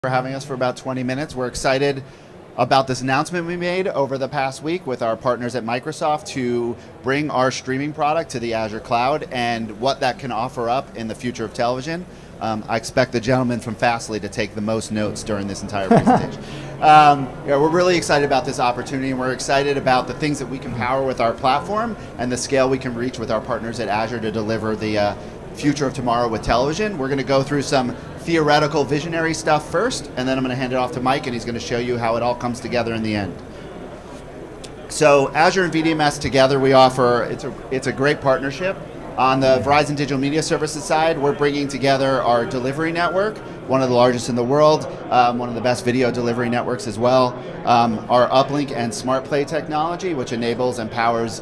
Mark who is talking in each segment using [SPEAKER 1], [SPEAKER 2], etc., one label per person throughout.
[SPEAKER 1] For having us for about 20 minutes. We're excited about this announcement we made over the past week with our partners at Microsoft to bring our streaming product to the Azure cloud and what that can offer up in the future of television. I expect the gentleman from Fastly to take the most notes during this entire presentation. We're really excited about this opportunity, and we're excited about the things that we can power with our platform and the scale we can reach with our partners at Azure to deliver the future of tomorrow with television. We're going to go through some theoretical visionary stuff first, and then I'm going to hand it off to Mike, and he's going to show you how it all comes together in the end. So Azure and VDMS together, we offer, it's a great partnership. On the Verizon Digital Media Services side, we're bringing together our delivery network, one of the largest in the world, one of the best video delivery networks as well, our uplink and smart play technology, which enables and powers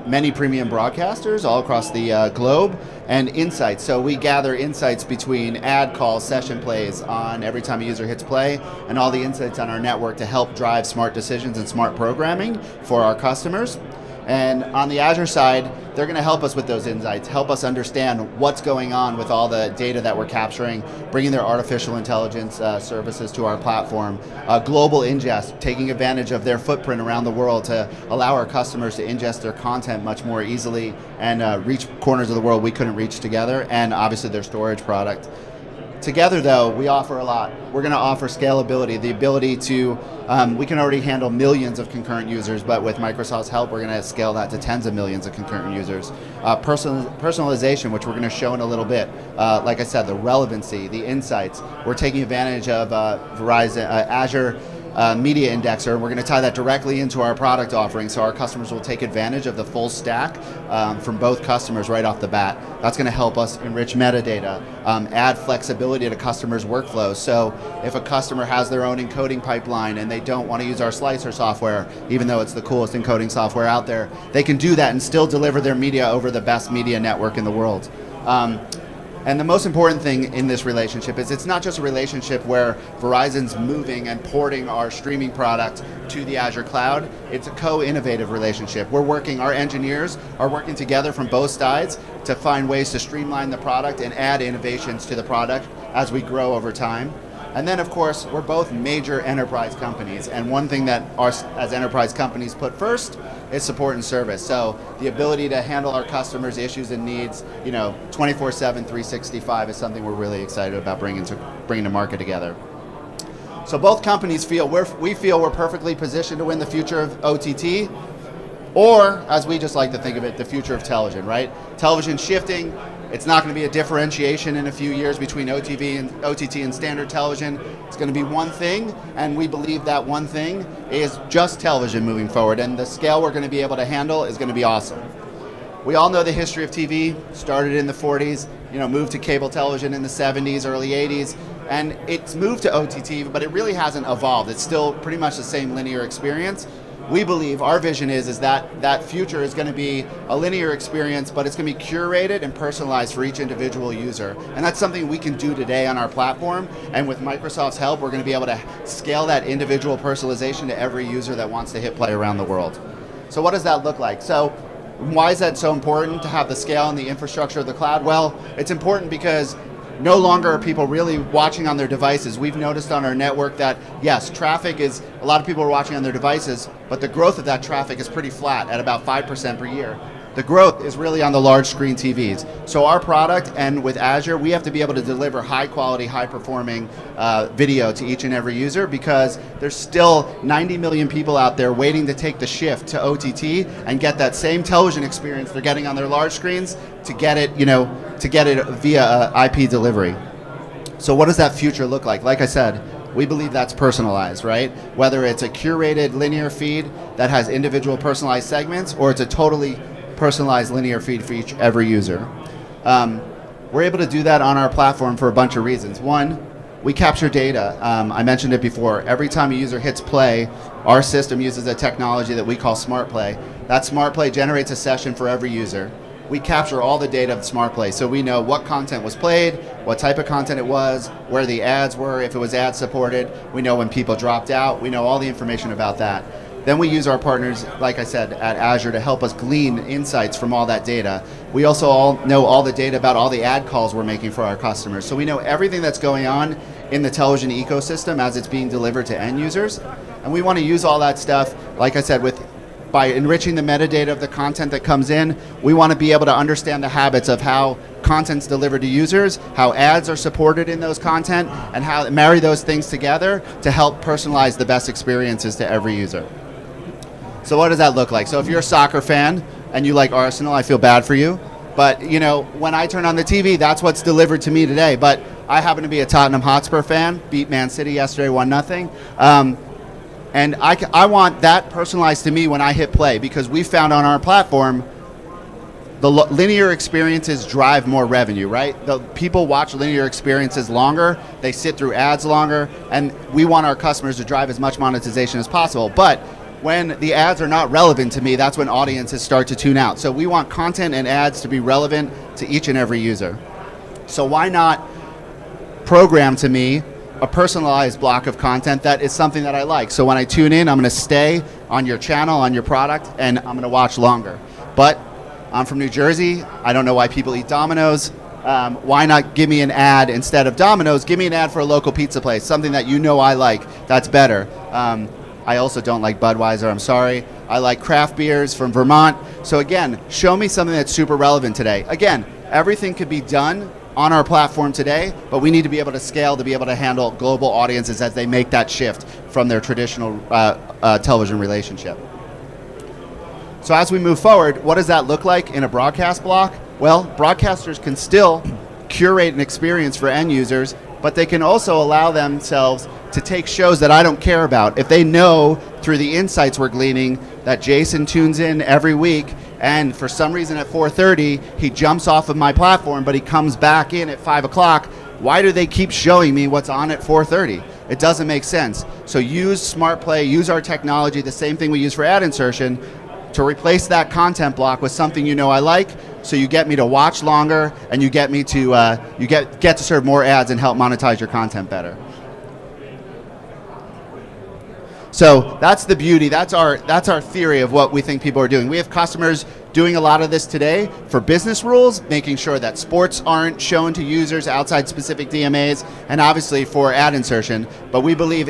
[SPEAKER 1] many premium broadcasters all across the globe, and insights. So we gather insights between ad calls, session plays on every time a user hits play, and all the insights on our network to help drive smart decisions and smart programming for our customers. And on the Azure side, they're going to help us with those insights, help us understand what's going on with all the data that we're capturing, bringing their artificial intelligence services to our platform, global ingest, taking advantage of their footprint around the world to allow our customers to ingest their content much more easily and reach corners of the world we couldn't reach together, and obviously their storage product. Together, though, we offer a lot. We're going to offer scalability, the ability to, we can already handle millions of concurrent users, but with Microsoft's help, we're going to scale that to tens of millions of concurrent users. Personalization, which we're going to show in a little bit. Like I said, the relevancy, the insights. We're taking advantage of Verizon, Azure Media Indexer. We're going to tie that directly into our product offering, so our customers will take advantage of the full stack from both customers right off the bat. That's going to help us enrich metadata, add flexibility to customers' workflows. So if a customer has their own encoding pipeline and they don't want to use our slicer software, even though it's the coolest encoding software out there, they can do that and still deliver their media over the best media network in the world. And the most important thing in this relationship is it's not just a relationship where Verizon's moving and porting our streaming product to the Azure cloud. It's a co-innovative relationship. Our engineers are working together from both sides to find ways to streamline the product and add innovations to the product as we grow over time. And then, of course, we're both major enterprise companies, and one thing that us as enterprise companies put first is support and service. So the ability to handle our customers' issues and needs, 24/7, 365 is something we're really excited about bringing to market together. So both companies we feel we're perfectly positioned to win the future of OTT, or as we just like to think of it, the future of television, right? Television shifting. It's not going to be a differentiation in a few years between OTT and standard television. It's going to be one thing, and we believe that one thing is just television moving forward, and the scale we're going to be able to handle is going to be awesome. We all know the history of TV, started in the 40s, moved to cable television in the 70s, early 80s, and it's moved to OTT, but it really hasn't evolved. It's still pretty much the same linear experience. We believe, our vision is that future is going to be a linear experience, but it's going to be curated and personalized for each individual user. And that's something we can do today on our platform. And with Microsoft's help, we're going to be able to scale that individual personalization to every user that wants to hit play around the world. So what does that look like? So why is that so important to have the scale and the infrastructure of the cloud? Well, it's important because no longer are people really watching on their devices. We've noticed on our network that, yes, a lot of people are watching on their devices, but the growth of that traffic is pretty flat at about 5% per year. The growth is really on the large screen TVs. So our product, and with Azure, we have to be able to deliver high quality, high performing video to each and every user, because there's still 90 million people out there waiting to take the shift to OTT and get that same television experience they're getting on their large screens to get it, via IP delivery. So what does that future look like? Like I said, we believe that's personalized, right? Whether it's a curated linear feed that has individual personalized segments, or it's a totally personalized linear feed for every user. We're able to do that on our platform for a bunch of reasons. One, we capture data. I mentioned it before. Every time a user hits play, our system uses a technology that we call Smart Play. That Smart Play generates a session for every user. We capture all the data of Smart Play, so we know what content was played, what type of content it was, where the ads were, if it was ad supported. We know when people dropped out. We know all the information about that. Then we use our partners, like I said, at Azure to help us glean insights from all that data. We also know all the data about all the ad calls we're making for our customers. So we know everything that's going on in the television ecosystem as it's being delivered to end users. And we want to use all that stuff, like I said, by enriching the metadata of the content that comes in. We want to be able to understand the habits of how content's delivered to users, how ads are supported in those content, and how marry those things together to help personalize the best experiences to every user. So what does that look like? So if you're a soccer fan and you like Arsenal, I feel bad for you. But when I turn on the TV, that's what's delivered to me today. But I happen to be a Tottenham Hotspur fan, beat Man City yesterday 1-0. And I want that personalized to me when I hit play, because we found on our platform the linear experiences drive more revenue, right? The people watch linear experiences longer, they sit through ads longer, and we want our customers to drive as much monetization as possible. But when the ads are not relevant to me, that's when audiences start to tune out. So we want content and ads to be relevant to each and every user. So why not program to me a personalized block of content that is something that I like? So when I tune in, I'm going to stay on your channel, on your product, and I'm going to watch longer. But I'm from New Jersey. I don't know why people eat Domino's. Why not give me an ad instead of Domino's? Give me an ad for a local pizza place, something that I like. That's better. I also don't like Budweiser, I'm sorry. I like craft beers from Vermont. So again, show me something that's super relevant today. Again, everything could be done on our platform today, but we need to be able to scale to be able to handle global audiences as they make that shift from their traditional television relationship. So as we move forward, what does that look like in a broadcast block? Well, broadcasters can still curate an experience for end users, but they can also allow themselves to take shows that I don't care about. If they know through the insights we're gleaning that Jason tunes in every week, and for some reason at 4:30 he jumps off of my platform, but he comes back in at 5 o'clock, why do they keep showing me what's on at 4:30? It doesn't make sense. So use Smart Play, use our technology, the same thing we use for ad insertion, to replace that content block with something I like, so you get me to watch longer, and you get me to get to serve more ads and help monetize your content better. So that's the beauty. That's our theory of what we think people are doing. We have customers doing a lot of this today for business rules, making sure that sports aren't shown to users outside specific DMAs, and obviously for ad insertion. But we believe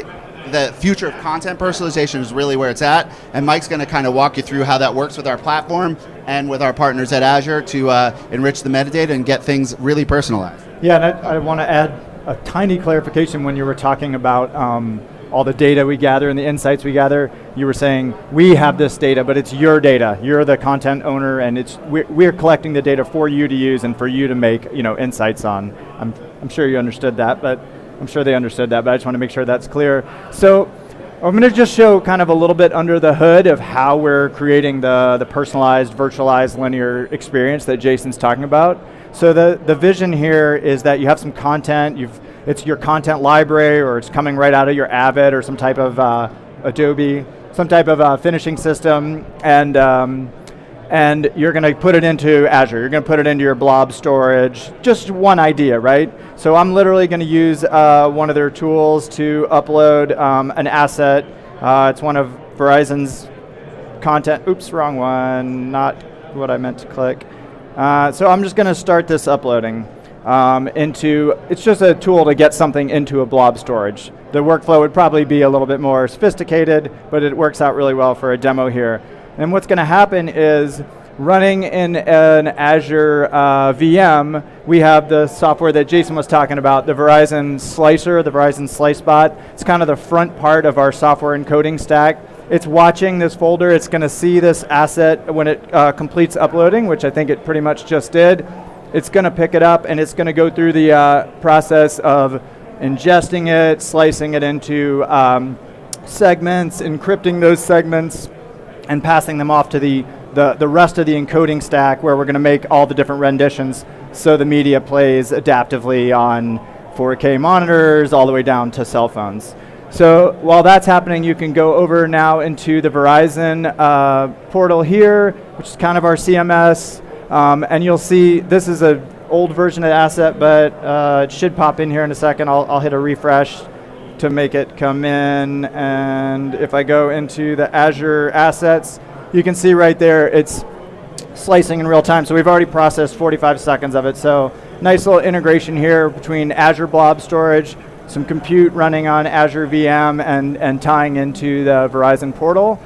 [SPEAKER 1] the future of content personalization is really where it's at, and Mike's going to kind of walk you through how that works with our platform and with our partners at Azure to enrich the metadata and get things really personalized.
[SPEAKER 2] Yeah, and I want to add a tiny clarification when you were talking about all the data we gather and the insights we gather. You were saying we have this data, but it's your data. You're the content owner, and we're collecting the data for you to use and for you to make insights on. I'm sure you understood that, but I'm sure they understood that, but I just want to make sure that's clear. So I'm going to just show kind of a little bit under the hood of how we're creating the personalized, virtualized linear experience that Jason's talking about. So the vision here is that you have some content, it's your content library, or it's coming right out of your Avid or some type of Adobe, some type of finishing system, and you're going to put it into Azure. You're going to put it into your blob storage. Just one idea, right? So I'm literally going to use one of their tools to upload an asset. It's one of Verizon's content. Oops, wrong one. Not what I meant to click. So I'm just going to start this uploading it's just a tool to get something into a blob storage. The workflow would probably be a little bit more sophisticated, but it works out really well for a demo here. And what's going to happen is, running in an Azure VM, we have the software that Jason was talking about, the Verizon Slicer, the Verizon SliceBot. It's kind of the front part of our software encoding stack. It's watching this folder. It's going to see this asset when it completes uploading, which I think it pretty much just did. It's going to pick it up, and it's going to go through the process of ingesting it, slicing it into segments, encrypting those segments, and passing them off to the rest of the encoding stack, where we're going to make all the different renditions so the media plays adaptively on 4K monitors all the way down to cell phones. So while that's happening, you can go over now into the Verizon portal here, which is kind of our CMS, and you'll see this is an old version of the asset, but it should pop in here in a second. I'll hit a refresh to make it come in, and if I go into the Azure assets, you can see right there it's slicing in real time. So we've already processed 45 seconds of it. So nice little integration here between Azure Blob Storage, some compute running on Azure VM and tying into the Verizon portal.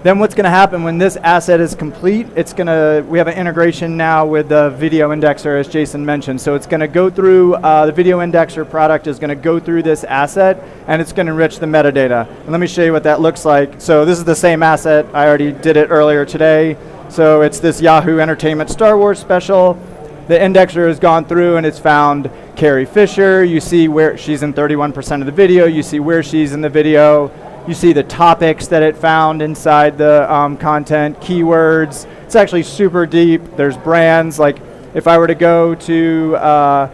[SPEAKER 2] Then what's going to happen when this asset is complete, we have an integration now with the video indexer, as Jason mentioned. So it's going to go through, the video indexer product is going to go through this asset, and it's going to enrich the metadata. And let me show you what that looks like. So this is the same asset. I already did it earlier today. So it's this Yahoo Entertainment Star Wars special. The indexer has gone through and it's found Carrie Fisher. You see where she's in 31% of the video. You see where she's in the video. You see the topics that it found inside the content, keywords. It's actually super deep. There's brands. Like if I were to go to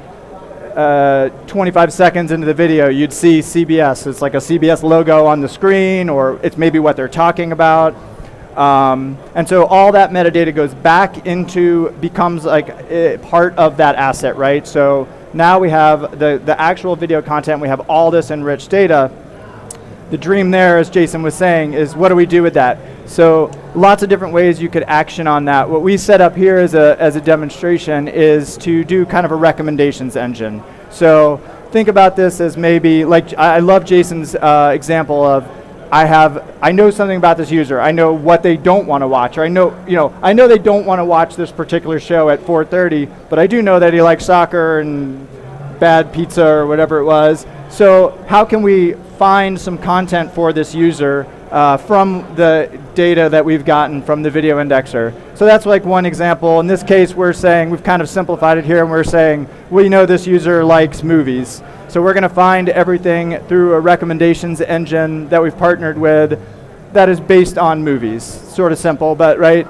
[SPEAKER 2] 25 seconds into the video, you'd see CBS. It's like a CBS logo on the screen, or it's maybe what they're talking about. And so all that metadata goes back becomes like part of that asset, right? So now we have the actual video content. We have all this enriched data. The dream there, as Jason was saying, is what do we do with that? So lots of different ways you could action on that. What we set up here as a demonstration is to do kind of a recommendations engine. So think about this as maybe, like I love Jason's example of, I know something about this user. I know what they don't want to watch. Or I know they don't want to watch this particular show at 4:30, but I do know that he likes soccer and bad pizza or whatever it was. So how can we find some content for this user from the data that we've gotten from the video indexer? So that's like one example. In this case, we're saying, we've kind of simplified it here, and we're saying, we know this user likes movies. So we're going to find everything through a recommendations engine that we've partnered with that is based on movies. Sort of simple, but right,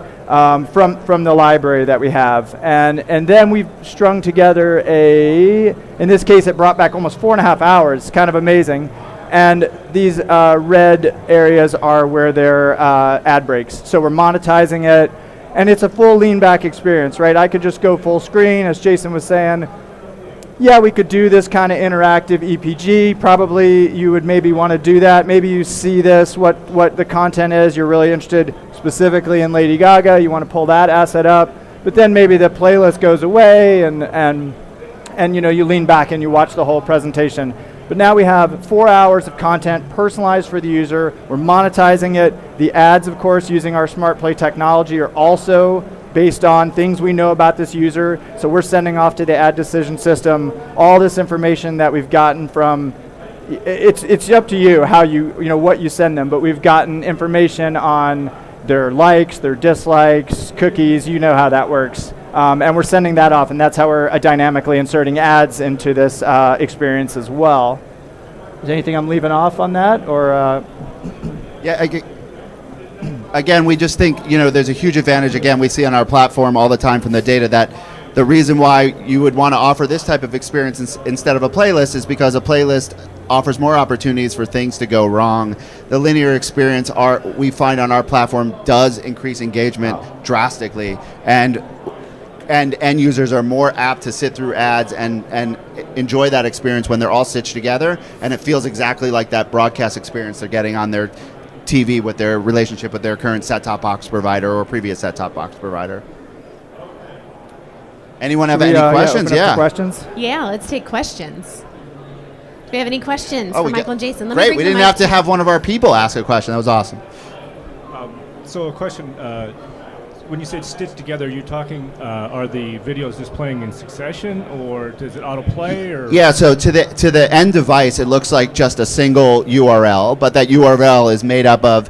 [SPEAKER 2] from the library that we have. And then we've strung together in this case, it brought back almost 4.5 hours, kind of amazing. And these red areas are where there are ad breaks. So we're monetizing it, and it's a full lean back experience, right? I could just go full screen, as Jason was saying. Yeah, we could do this kind of interactive EPG. Probably you would maybe want to do that. Maybe you see this, what the content is. You're really interested specifically in Lady Gaga. You want to pull that asset up. But then maybe the playlist goes away, and you lean back and you watch the whole presentation. But now we have 4 hours of content personalized for the user. We're monetizing it. The ads, of course, using our Smart Play technology are also based on things we know about this user. So we're sending off to the ad decision system all this information that we've gotten from, it's up to you how what you send them, but we've gotten information on their likes, their dislikes, cookies, you know how that works. And we're sending that off, and that's how we're dynamically inserting ads into this experience as well. Is there anything I'm leaving off on that, or?
[SPEAKER 1] Yeah, again, we just think, there's a huge advantage, again, we see on our platform all the time from the data that the reason why you would want to offer this type of experience instead of a playlist is because a playlist offers more opportunities for things to go wrong. The linear experience we find on our platform does increase engagement drastically, and end users are more apt to sit through ads and enjoy that experience when they're all stitched together, and it feels exactly like that broadcast experience they're getting on their TV with their relationship with their current set-top box provider or previous set-top box provider. Anyone have any questions?
[SPEAKER 2] Yeah. Questions?
[SPEAKER 3] Yeah, let's take questions. Do we have any questions for Michael and Jason?
[SPEAKER 1] Great, we didn't have to have one of our people ask a question. That was awesome.
[SPEAKER 4] So a question, when you said stitched together, are you talking, are the videos just playing in succession, or does it autoplay? Or?
[SPEAKER 1] Yeah, so to the end device, it looks like just a single URL, but that URL is made up of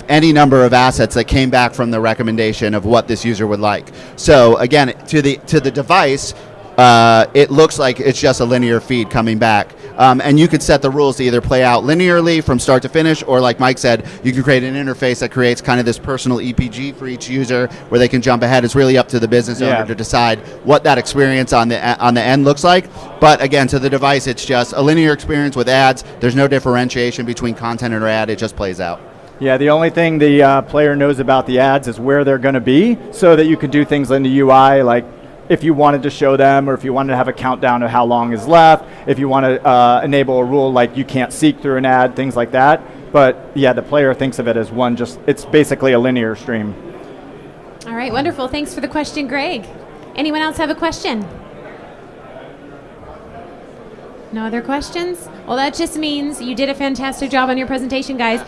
[SPEAKER 1] any number of assets that came back from the recommendation of what this user would like. So again, to the device, it looks like it's just a linear feed coming back. And you could set the rules to either play out linearly from start to finish, or like Mike said, you can create an interface that creates kind of this personal EPG for each user where they can jump ahead. It's really up to the business owner to decide what that experience on the end looks like. But again, to the device, it's just a linear experience with ads. There's no differentiation between content or ad. It just plays out.
[SPEAKER 2] Yeah, the only thing the player knows about the ads is where they're going to be, so that you can do things in the UI, like if you wanted to show them, or if you wanted to have a countdown of how long is left, if you want to enable a rule like you can't seek through an ad, things like that. But yeah, the player thinks of it as it's basically a linear stream.
[SPEAKER 3] All right, wonderful. Thanks for the question, Greg. Anyone else have a question? No other questions? Well, that just means you did a fantastic job on your presentation, guys.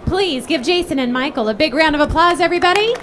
[SPEAKER 3] Please give Jason and Michael a big round of applause, everybody.